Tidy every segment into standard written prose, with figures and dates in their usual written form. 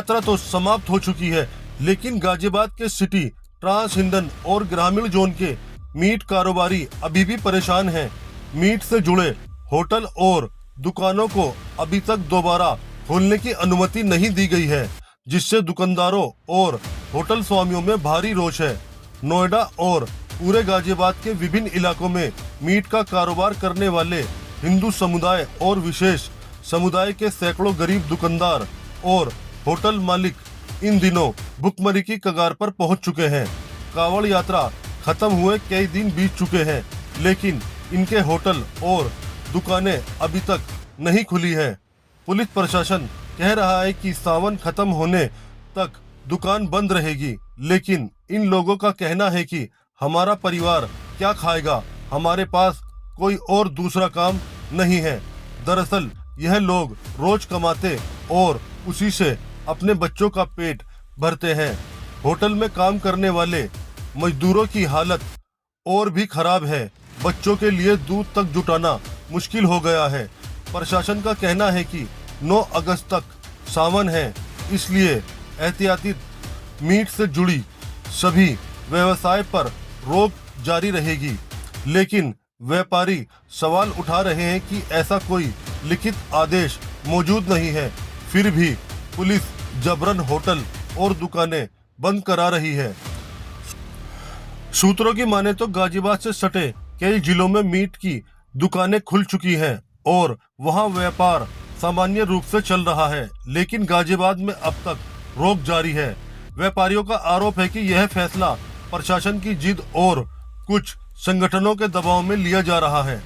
यात्रा तो समाप्त हो चुकी है, लेकिन गाजियाबाद के सिटी, ट्रांस हिंदन और ग्रामीण जोन के मीट कारोबारी अभी भी परेशान हैं। मीट से जुड़े होटल और दुकानों को अभी तक दोबारा खोलने की अनुमति नहीं दी गई है, जिससे दुकानदारों और होटल स्वामियों में भारी रोष है। नोएडा और पूरे गाजियाबाद के विभिन्न इलाकों में मीट का कारोबार करने वाले हिंदू समुदाय और विशेष समुदाय के सैकड़ों गरीब दुकानदार और होटल मालिक इन दिनों भुखमरी की कगार पर पहुंच चुके हैं। कावड़ यात्रा खत्म हुए कई दिन बीत चुके हैं, लेकिन इनके होटल और दुकानें अभी तक नहीं खुली है। पुलिस प्रशासन कह रहा है कि सावन खत्म होने तक दुकान बंद रहेगी, लेकिन इन लोगों का कहना है कि हमारा परिवार क्या खाएगा, हमारे पास कोई और दूसरा काम नहीं है। दरअसल यह लोग रोज कमाते और उसी से अपने बच्चों का पेट भरते हैं। होटल में काम करने वाले मजदूरों की हालत और भी खराब है। बच्चों के लिए दूध तक जुटाना मुश्किल हो गया है। प्रशासन का कहना है कि 9 अगस्त तक सावन है, इसलिए एहतियाती मीट से जुड़ी सभी व्यवसाय पर रोक जारी रहेगी। लेकिन व्यापारी सवाल उठा रहे हैं कि ऐसा कोई लिखित आदेश मौजूद नहीं है, फिर भी पुलिस जबरन होटल और दुकानें बंद करा रही है। सूत्रों की माने तो गाजियाबाद से सटे कई जिलों में मीट की दुकानें खुल चुकी हैं और वहां व्यापार सामान्य रूप से चल रहा है, लेकिन गाजियाबाद में अब तक रोक जारी है। व्यापारियों का आरोप है कि यह फैसला प्रशासन की जिद और कुछ संगठनों के दबाव में लिया जा रहा है।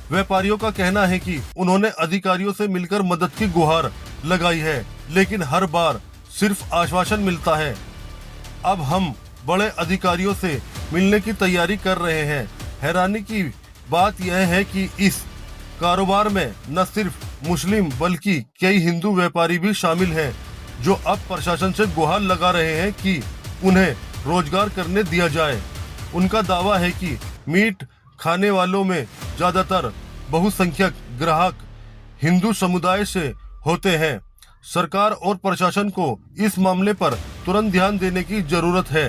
व्यापारियों का कहना है कि उन्होंने अधिकारियों से मिलकर मदद की गुहार लगाई है, लेकिन हर बार सिर्फ आश्वासन मिलता है। अब हम बड़े अधिकारियों से मिलने की तैयारी कर रहे हैं। हैरानी की बात यह है कि इस कारोबार में न सिर्फ मुस्लिम बल्कि कई हिंदू व्यापारी भी शामिल हैं, जो अब प्रशासन से गुहार लगा रहे हैं कि उन्हें रोजगार करने दिया जाए। उनका दावा है कि मीट खाने वालों में ज्यादातर बहुसंख्यक ग्राहक हिंदू समुदाय से होते हैं। सरकार और प्रशासन को इस मामले पर तुरंत ध्यान देने की जरूरत है।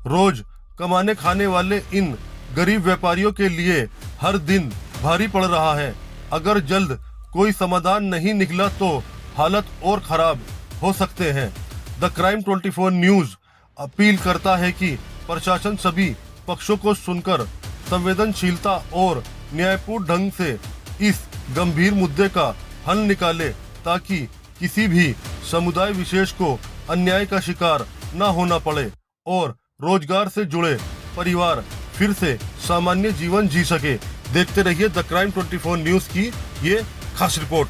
रोज कमाने खाने वाले इन गरीब व्यापारियों के लिए हर दिन भारी पड़ रहा है। अगर जल्द कोई समाधान नहीं निकला तो हालत और खराब हो सकते हैं। द क्राइम 24 न्यूज अपील करता है कि प्रशासन सभी पक्षों को सुनकर संवेदनशीलता और न्यायपूर्ण ढंग से इस गंभीर मुद्दे का हल निकाले, ताकि किसी भी समुदाय विशेष को अन्याय का शिकार न होना पड़े और रोजगार से जुड़े परिवार फिर से सामान्य जीवन जी सके। देखते रहिए द क्राइम 24 न्यूज की ये खास रिपोर्ट।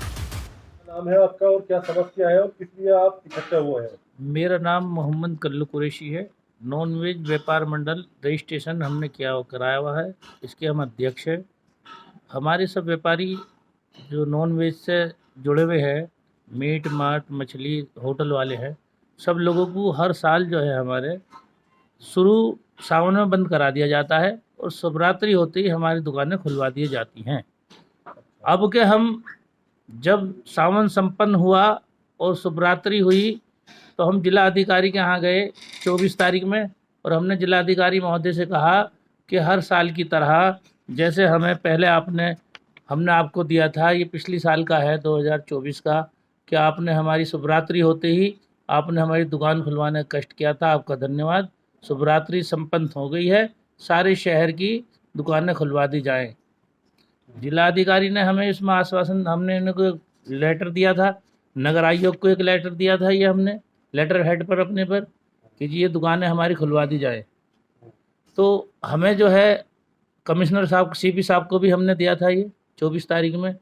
नाम है आपका और क्या समस्या है और किस लिए आप इकट्ठे हुए हैं? मेरा नाम मोहम्मद कल्लू कुरैशी है। नॉन वेज व्यापार मंडल रजिस्ट्रेशन हमने कराया हुआ है, इसके हम अध्यक्ष हैं। हमारे सब व्यापारी जो नॉन वेज से जुड़े हुए हैं, मीट माट मछली होटल वाले हैं, सब लोगों को हर साल जो है हमारे शुरू सावन में बंद करा दिया जाता है और शिवरात्रि होते ही हमारी दुकानें खुलवा दी जाती हैं। अब के हम जब सावन संपन्न हुआ और शिवरात्रि हुई तो हम जिला अधिकारी के यहाँ गए 24 तारीख में, और हमने जिला अधिकारी महोदय से कहा कि हर साल की तरह जैसे हमें पहले हमने आपको दिया था, ये पिछली साल का है 2024 का, कि आपने हमारी शिवरात्रि होते ही आपने हमारी दुकान खुलवाने का कष्ट किया था, आपका धन्यवाद। शिवरात्रि संपन्न हो गई है, सारे शहर की दुकानें खुलवा दी जाएं। जिलाधिकारी ने हमें इसमें आश्वासन, हमने इनको लेटर दिया था, नगर आयोग को एक लेटर दिया था, ये हमने लेटर हेड पर अपने पर कि जी ये दुकानें हमारी खुलवा दी जाए। तो हमें जो है कमिश्नर साहब सीपी साहब को भी हमने दिया था ये 24 तारीख में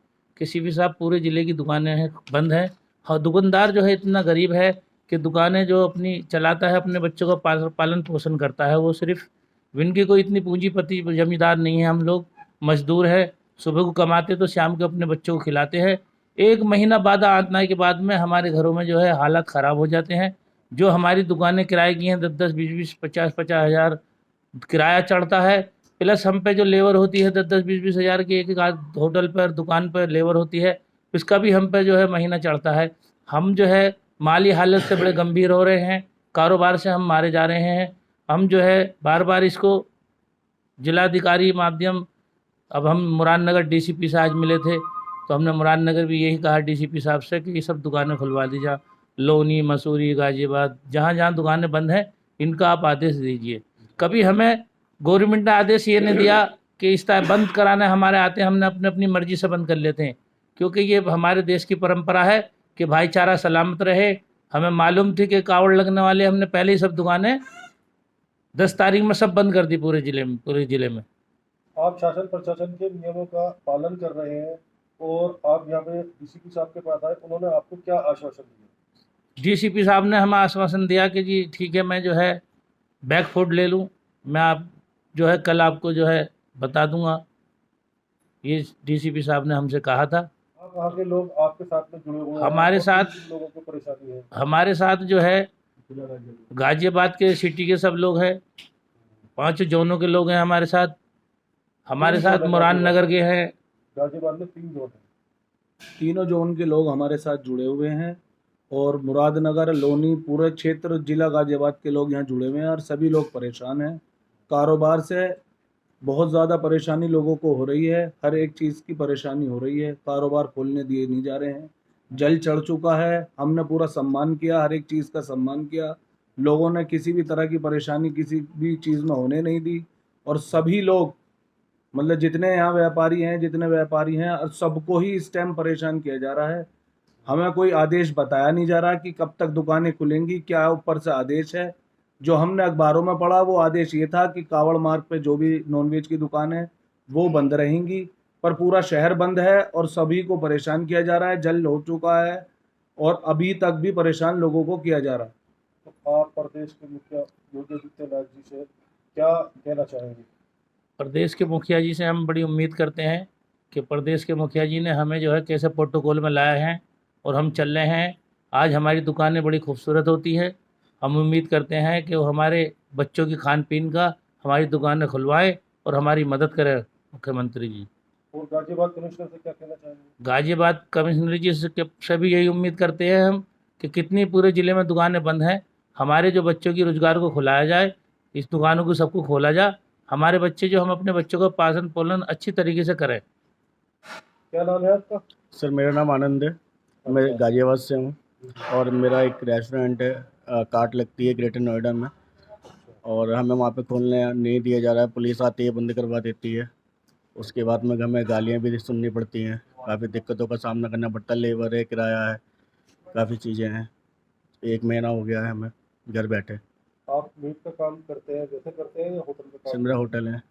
कि सीपी साहब पूरे ज़िले की दुकानें हैं बंद हैं। हाँ, दुकानदार जो है इतना गरीब है कि दुकानें जो अपनी चलाता है, अपने बच्चों का पालन पोषण करता है, वो सिर्फ इनकी कोई इतनी पूंजीपति जमींदार नहीं है। हम लोग मजदूर हैं, सुबह को कमाते तो शाम को अपने बच्चों को खिलाते हैं। एक महीना बाद आने के बाद में हमारे घरों में जो है हालात ख़राब हो जाते हैं। जो हमारी दुकानें किराए की हैं 10-10, 20-20, 50-50 हज़ार किराया चढ़ता है, प्लस हम पे जो लेबर होती है 10-10, 20-20 हज़ार की एक होटल पर दुकान पर लेबर होती है, इसका भी हम पे जो है महीना चढ़ता है। हम जो है माली हालत से बड़े गंभीर हो रहे हैं, कारोबार से हम मारे जा रहे हैं। हम जो है बार बार इसको जिलाधिकारी माध्यम, अब हम मुरादनगर डीसीपी से आज मिले थे, तो हमने मुरादनगर भी यही कहा डीसीपी साहब से कि ये सब दुकानें खुलवा दी जा, लोनी, मसूरी, गाजियाबाद, जहाँ जहाँ दुकानें बंद हैं इनका आप आदेश दीजिए। कभी हमें गवर्नमेंट ने आदेश ये नहीं दिया कि इस तरह बंद कराने हमारे आते हैं, हमने अपने अपनी मर्जी से बंद कर लेते हैं, क्योंकि ये हमारे देश की परंपरा है कि भाईचारा सलामत रहे। हमें मालूम थी कि कावड़ लगने वाले, हमने पहले ही सब दुकानें 10 तारीख में सब बंद कर दी पूरे ज़िले में। आप शासन प्रशासन के नियमों का पालन कर रहे हैं और आप यहाँ पे डीसीपी साहब के पास आए, उन्होंने आपको क्या आश्वासन दिया? डीसीपी साहब ने हमें आश्वासन दिया कि जी ठीक है, मैं जो है बैक फूड ले लूँ, मैं आप जो है कल आपको जो है बता दूंगा। ये डीसीपी साहब ने हमसे कहा था। आप वहाँ के लोग आपके साथ में जुड़े हुए हैं, हमारे और साथ किन लोगों को परेशानी है? हमारे साथ जो है गाजियाबाद के सिटी के सब लोग हैं, 5 जोनों के लोग हैं हमारे साथ। हमारे साथ मुरादनगर के हैं। गाजियाबाद में 3 जोन है। तीनों जोन के लोग हमारे साथ जुड़े हुए हैं और मुरादनगर, लोनी, पूरे क्षेत्र जिला गाजियाबाद के लोग यहाँ जुड़े हुए हैं और सभी लोग परेशान हैं। कारोबार से बहुत ज़्यादा परेशानी लोगों को हो रही है, हर एक चीज़ की परेशानी हो रही है, कारोबार खोलने दिए नहीं जा रहे हैं। जल चढ़ चुका है, हमने पूरा सम्मान किया, हर एक चीज़ का सम्मान किया, लोगों ने किसी भी तरह की परेशानी किसी भी चीज़ में होने नहीं दी। और सभी लोग, मतलब जितने यहाँ व्यापारी हैं और सबको ही इस टाइम परेशान किया जा रहा है। हमें कोई आदेश बताया नहीं जा रहा कि कब तक दुकानें खुलेंगी, क्या ऊपर से आदेश है। जो हमने अखबारों में पढ़ा वो आदेश ये था कि कावड़ मार्ग पे जो भी नॉनवेज की दुकान है वो बंद रहेंगी, पर पूरा शहर बंद है और सभी को परेशान किया जा रहा है। जल हो चुका है और अभी तक भी परेशान लोगों को किया जा रहा है। तो आप प्रदेश के मुखिया योगी आदित्यनाथ जी से क्या कहना चाहेंगे? प्रदेश के मुखिया जी से हम बड़ी उम्मीद करते हैं कि प्रदेश के मुखिया जी ने हमें जो है कैसे प्रोटोकॉल में लाया है और हम चल रहे हैं। आज हमारी दुकानें बड़ी खूबसूरत होती है। हम उम्मीद करते हैं कि वो हमारे बच्चों की खान पीन का हमारी दुकानें खुलवाए और हमारी मदद करे मुख्यमंत्री जी। और गाजियाबाद कमिश्नर से क्या कहना चाहेंगे? गाजियाबाद कमिश्नर जी से भी यही उम्मीद करते हैं हम कि कितनी पूरे ज़िले में दुकानें बंद हैं, हमारे जो बच्चों की रोज़गार को खुलाया जाए, इस दुकानों को सबको खोला जाए। हमारे बच्चे जो, हम अपने बच्चों का पालन पोषण अच्छी तरीके से करें। क्या नाम है आपका? सर मेरा नाम आनंद है, मैं गाजियाबाद से हूँ और मेरा एक रेस्टोरेंट है, काट लगती है ग्रेटर नोएडा में, और हमें वहाँ पे खोलने नहीं दिया जा रहा है। पुलिस आती है, बंद करवा देती है। उसके बाद में हमें गालियाँ भी सुननी पड़ती हैं, काफ़ी दिक्कतों का सामना करना पड़ता है। लेबर है, किराया है, काफ़ी चीज़ें हैं। 1 महीना हो गया है हमें घर बैठे। आप मीट का काम करते हैं, वैसे करते हैं या होटल का सर काम? मेरा होटल है,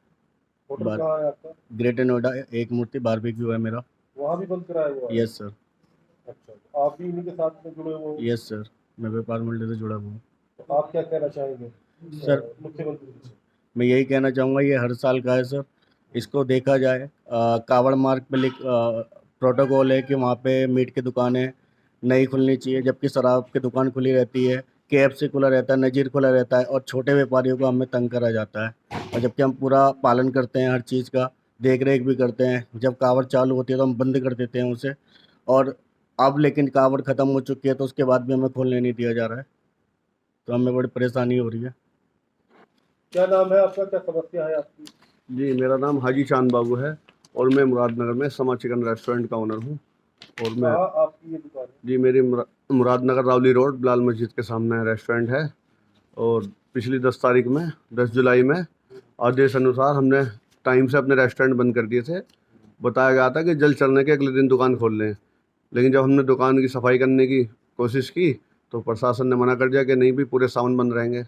होटल बार- कहाँ है आपका? ग्रेटर नोएडा, एक मूर्ति बारबेक्यू है मेरा। वहाँ भी बंद कराया हुआ है? Yes sir. अच्छा, तो आप भी इन्हीं के साथ में जुड़े हुए हो? यस सर, मैं व्यापार मंडल से जुड़ा हुआ हूँ। तो आप क्या कहना चाहेंगे सर मुख्यमंत्री जी से? मैं यही कहना चाहूँगा, ये हर साल का है सर, इसको देखा जाए। कावड़ मार्ग पे प्रोटोकॉल है कि वहाँ पे मीट की दुकानें नहीं खुलनी चाहिए, जबकि शराब की दुकान खुली रहती है, KFC खुला रहता है, नज़ीर खुला रहता है, और छोटे व्यापारियों को हमें तंग करा जाता है। और जबकि हम पूरा पालन करते हैं, हर चीज़ का देख रेख भी करते हैं। जब कावड़ चालू होती है तो हम बंद कर देते हैं उसे, और अब लेकिन कावड़ ख़त्म हो चुकी है तो उसके बाद भी हमें खोलने नहीं दिया जा रहा है, तो हमें बड़ी परेशानी हो रही है। क्या नाम है आपका? क्या समस्या है आपकी? जी, मेरा नाम हाजी चांद बाबू है और मैं मुरादनगर में समा चिकन रेस्टोरेंट का ओनर हूँ। और मैं कहाँ आपकी ये दुकान है? जी, मेरी मुरादनगर रावली रोड बिलाल मस्जिद के सामने रेस्टोरेंट है। और पिछली 10 तारीख में, 10 जुलाई में आदेश अनुसार हमने टाइम से अपने रेस्टोरेंट बंद कर दिए थे। बताया गया था कि जल चढ़ने के अगले दिन दुकान खोल लें, लेकिन जब हमने दुकान की सफाई करने की कोशिश की तो प्रशासन ने मना कर दिया कि नहीं भी, पूरे सावन बंद रहेंगे।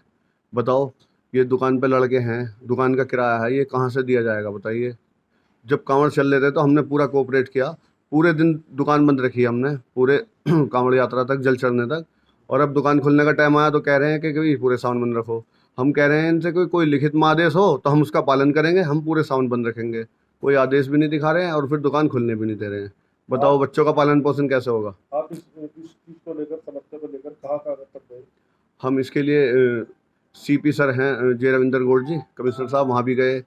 बताओ, ये दुकान पे लड़के हैं, दुकान का किराया है, ये कहाँ से दिया जाएगा बताइए। जब कांवड़ चल रहे थे तो हमने पूरा कोऑपरेट किया, पूरे दिन दुकान बंद रखी हमने, पूरे कांवड़ यात्रा तक, जल चढ़ने तक। और अब दुकान खुलने का टाइम आया तो कह रहे हैं कि पूरे सावन बंद रखो। हम कह रहे हैं इनसे कोई लिखित में आदेश हो तो हम उसका पालन करेंगे, हम पूरे सावन बंद रखेंगे। कोई आदेश भी नहीं दिखा रहे हैं और फिर दुकान खुलने भी नहीं दे रहे हैं। बताओ बच्चों का पालन पोषण कैसे होगा। आप इस चीज़ को लेकर, समस्या को लेकर कहाँ तक गए? हम इसके लिए CP सर हैं जे रविंदर गौड़ जी, कमिश्नर साहब, वहाँ भी गए।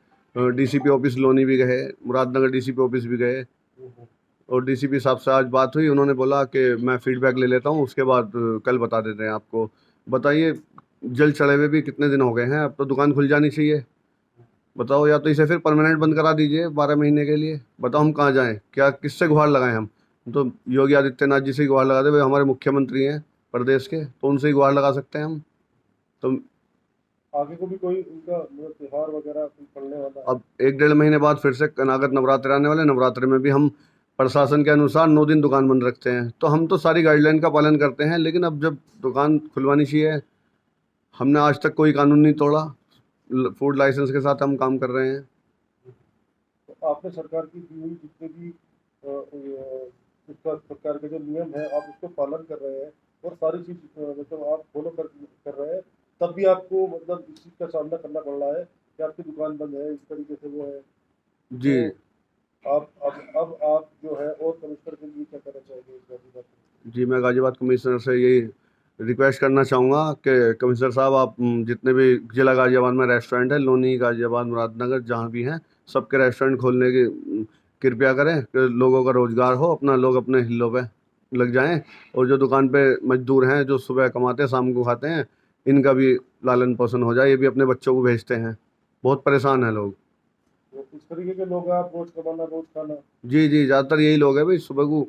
DCP ऑफिस लोनी भी गए, मुरादनगर DCP ऑफिस भी गए, और डीसीपी साहब से आज बात हुई, उन्होंने बोला कि मैं फीडबैक ले लेता हूँ, उसके बाद कल बता देते हैं आपको। बताइए, जल चढ़े हुए भी कितने दिन हो गए हैं, अब तो दुकान खुल जानी चाहिए। बताओ, या तो इसे फिर परमानेंट बंद करा दीजिए 12 महीने के लिए। बताओ हम कहाँ जाएं, क्या किससे गुहार लगाएं हम तो योगी आदित्यनाथ जी से ही गुहार लगा दे, वे हमारे मुख्यमंत्री हैं प्रदेश के, तो उनसे ही गुहार लगा सकते हैं हम। तो आगे को भी कोई उनका मतलब त्योहार वगैरह कोई पड़ने वाला है? अब 1-1.5 महीने बाद फिर से अनागत नवरात्र आने वाले, नवरात्रे में भी हम प्रशासन के अनुसार 9 दिन दुकान बंद रखते हैं। तो हम तो सारी गाइडलाइन का पालन करते हैं, लेकिन अब जब दुकान खुलवानी चाहिए, हमने आज तक कोई कानून नहीं तोड़ा, फूड लाइसेंस के साथ हम काम कर रहे हैं। तो आपने सरकार की दी हुई जितने भी उसका सरकार के जो नियम है आप उसको पालन कर रहे हैं और सारी चीज मतलब आप फॉलो कर रहे हैं, तब भी आपको मतलब इस चीज का सामना करना पड़ रहा है कि आपकी दुकान बंद है, इस तरीके से वो है। जी तो अब आप जो है और कमिश्नर के लिए क्या करना चाहेंगे इस बात में? जी, मैं गाजियाबाद कमिश्नर से यही रिक्वेस्ट करना चाहूँगा कि कमिश्नर साहब, आप जितने भी ज़िला गाजियाबाद में रेस्टोरेंट है, लोनी, गाजियाबाद, मुरादनगर, जहाँ भी हैं, सबके रेस्टोरेंट खोलने की कृपया करें कि लोगों का रोज़गार हो, अपना लोग अपने हिल्लों पे लग जाएं। और जो दुकान पे मजदूर हैं, जो सुबह कमाते हैं शाम को खाते हैं, इनका भी लालन पोषण हो जाए, ये भी अपने बच्चों को भेजते हैं। बहुत परेशान हैं लोग। तो इस तरीके के लोग हैं, आप रोज कमाना रोज खाना। जी जी, ज़्यादातर यही लोग हैं भाई, सुबह को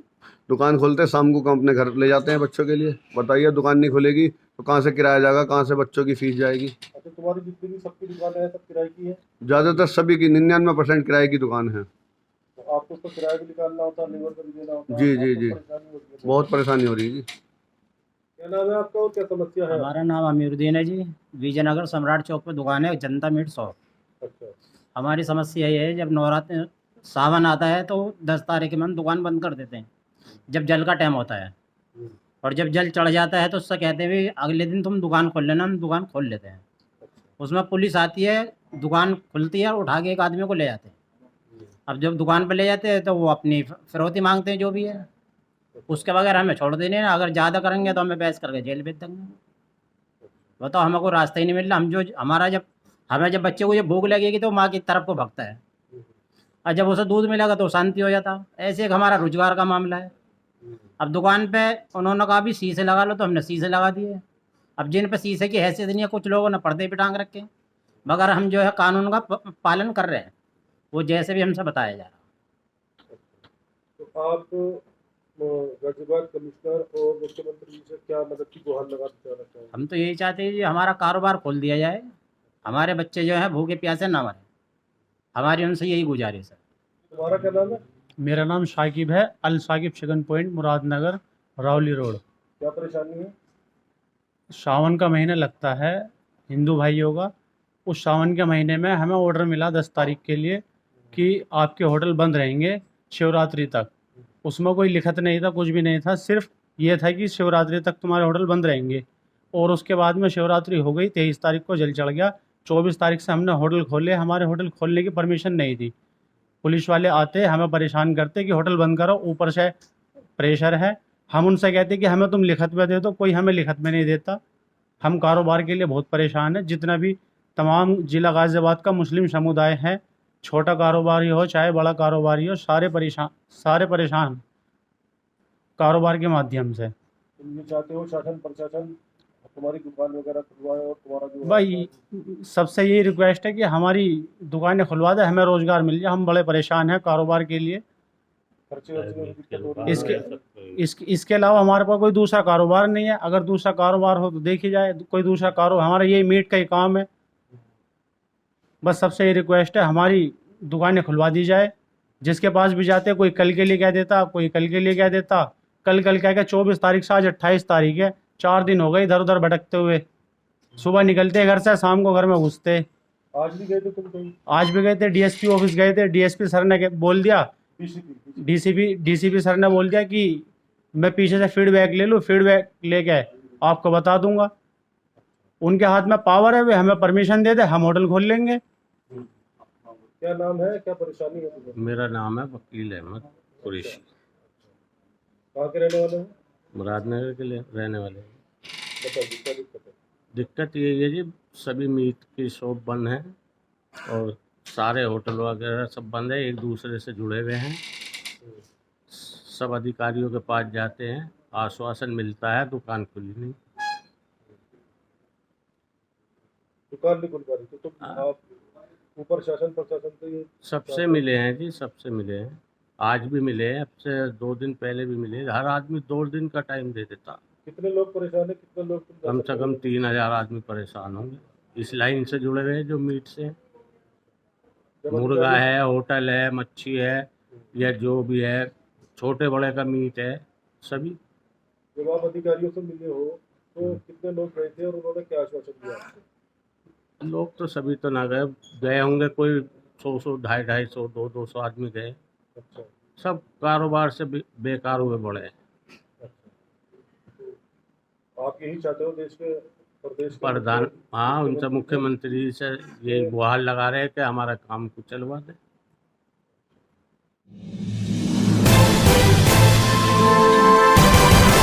दुकान खोलते हैं, शाम को अपने घर ले जाते हैं बच्चों के लिए। बताइए, दुकान नहीं खुलेगी तो कहाँ से किराया जाएगा, कहाँ से बच्चों की फीस जाएगी। अच्छा, तुम्हारी जितनी भी सबकी दुकानें हैं सब किराए की है? ज़्यादातर सभी की 99% किराए की दुकान है। तो आपको उसका किराया भी निकालना होता है, लेबर का भी देना होता है, जी जी आपको जी, परेशानी होती है। बहुत परेशानी हो रही है जी। क्या नाम है आपका और क्या समस्या है? हमारा नाम अमीरुद्दीन है जी। विजयनगर सम्राट चौक पे दुकान है, जनता मीट शॉप। अच्छा, हमारी समस्या ये है, जब नवरात्र सावन आता है तो 10 तारीख में हम दुकान बंद कर देते हैं, जब जल का टाइम होता है। और जब जल चढ़ जाता है तो उससे कहते हैं भी अगले दिन तुम दुकान खोल लेना, हम दुकान खोल लेते हैं। उसमें पुलिस आती है, दुकान खुलती है और उठा के एक आदमी को ले जाते हैं। अब जब दुकान पे ले जाते हैं तो वो अपनी फिरौती मांगते हैं, जो भी है। उसके बगैर हमें छोड़ देने हैं, अगर ज़्यादा करेंगे तो हमें बहस करके जेल भेज देंगे। बताओ, हमको रास्ता ही नहीं मिल रहा। हम जो हमारा जब बच्चे को जब भूख लगेगी तो माँ की तरफ को भगता है, और जब उसे दूध मिलेगा तो शांति हो जाता। ऐसे एक हमारा रोजगार का मामला है। अब दुकान पे उन्होंने कहा भी शीशे लगा लो, तो हमने शीशे लगा दिए। अब जिन पे शीशे की हैसियत नहीं है, कुछ लोगों ने पर्दे पे टांग रखे, मगर हम जो है कानून का पालन कर रहे हैं, वो जैसे भी हमसे बताया जा रहा। तो आप गाजियाबाद कमिश्नर और मुख्यमंत्री जी से क्या मदद की गुहार लगाना चाहते हैं? हम तो यही चाहते हैं जी, हमारा कारोबार खोल दिया जाए, हमारे बच्चे जो हैं भूखे प्यासे ना मरें। हमारी उनसे यही गुजारिश है। तुम्हारा क्या नाम है? मेरा नाम शाकिब है, अल साकिब चिकन पॉइंट, मुरादनगर, रावली रोड। क्या परेशानी है? सावन का महीना लगता है हिंदू भाइयों का। उस सावन के महीने में हमें ऑर्डर मिला 10 तारीख के लिए कि आपके होटल बंद रहेंगे शिवरात्रि तक। उसमें कोई लिखत नहीं था, कुछ भी नहीं था, सिर्फ ये था कि शिवरात्रि तक तुम्हारे होटल बंद रहेंगे। और उसके बाद में शिवरात्रि हो गई, 23 तारीख को जल चढ़ गया। 24 तारीख से हमने होटल खोले, हमारे होटल खोलने की परमिशन नहीं थी। पुलिस वाले आते हमें परेशान करते कि होटल बंद करो, ऊपर से प्रेशर है। हम उनसे कहते कि हमें तुम लिखत में दे दो, कोई हमें लिखत में नहीं देता। हम कारोबार के लिए बहुत परेशान हैं। जितना भी तमाम ज़िला गाज़ियाबाद का मुस्लिम समुदाय है, छोटा कारोबारी हो चाहे बड़ा कारोबारी हो, सारे परेशान कारोबार के माध्यम से। तुम ये चाहते हो शासन प्रशासन तुम्हारी दुकान वगैरह खुलवाए और तुम्हारा जो भाई सबसे यही रिक्वेस्ट है कि हमारी दुकानें खुलवा दे, हमें रोज़गार मिल जाए। हम बड़े परेशान हैं कारोबार के लिए। खर्चे वर्चे में दिक्कत हो रही है। इसके अलावा हमारे पास कोई दूसरा कारोबार नहीं है। अगर दूसरा कारोबार हो तो देखी जाए, कोई दूसरा कारोबार, हमारा यही मीट का ही काम है। बस सबसे ये रिक्वेस्ट है, हमारी दुकानें खुलवा दी जाए। जिसके पास भी जाते कोई कल के लिए कह देता, कोई कल के लिए कह देता। कल कह के 24 तारीख से आज 28 तारीख है, 4 दिन हो गए इधर उधर भटकते हुए। सुबह निकलते घर से, शाम को घर में घुसते। आज भी गए थे तुम कहीं? आज भी गए थे, डीएसपी ऑफिस गए थे। डीएसपी सर ने बोल दिया, डीसीपी सर ने बोल दिया कि मैं पीछे से फीडबैक ले लूँ, फीडबैक लेके आपको बता दूंगा। उनके हाथ में पावर है, वे हमें परमिशन दे दे, हम होटल खोल लेंगे। क्या नाम है, क्या परेशानी है तुम्हें? मेरा नाम है वकील अहमद कुरैशी, कहाँ के रहने वाले हो? मुरादनगर के लिए रहने वाले हैं। बताओ क्या दिक्कत है? दिक्कत ये है जी, सभी मीट की शॉप बंद है और सारे होटल वगैरह सब बंद है, एक दूसरे से जुड़े हुए हैं। सब अधिकारियों के पास जाते हैं, आश्वासन मिलता है, दुकान खुली नहीं। दुकान नहीं खुल पा रही तो हाँ। आप ऊपर शासन प्रशासन से ये सबसे मिले हैं जी, सबसे मिले हैं। आज भी मिले हैं, अब से 2 दिन पहले भी मिले। हर आदमी 2 दिन का टाइम दे देता। कितने लोग परेशान है, कितने लोग कम से कम 3000 आदमी परेशान होंगे इस लाइन से जुड़े हुए हैं जो मीट से। जब मुर्गा अधिकारी- है, होटल है, मच्छी है, या जो भी है, छोटे बड़े का मीट है, सभी। जब आप अधिकारियों से मिले हो तो कितने लोग गए थे और उन्होंने क्या आश्वासन दिया आपको? लोग तो सभी तो ना गए, गए होंगे कोई 100 250 200 आदमी गए। अच्छा सब कारोबार से बेकार हुए पड़े हैं। आप यही चाहते हो देश के प्रदेश के प्रधान, हाँ, उनसे मुख्यमंत्री- मुख्यमंत्री से ये गुहार लगा रहे हैं कि हमारा काम को चलवा दे।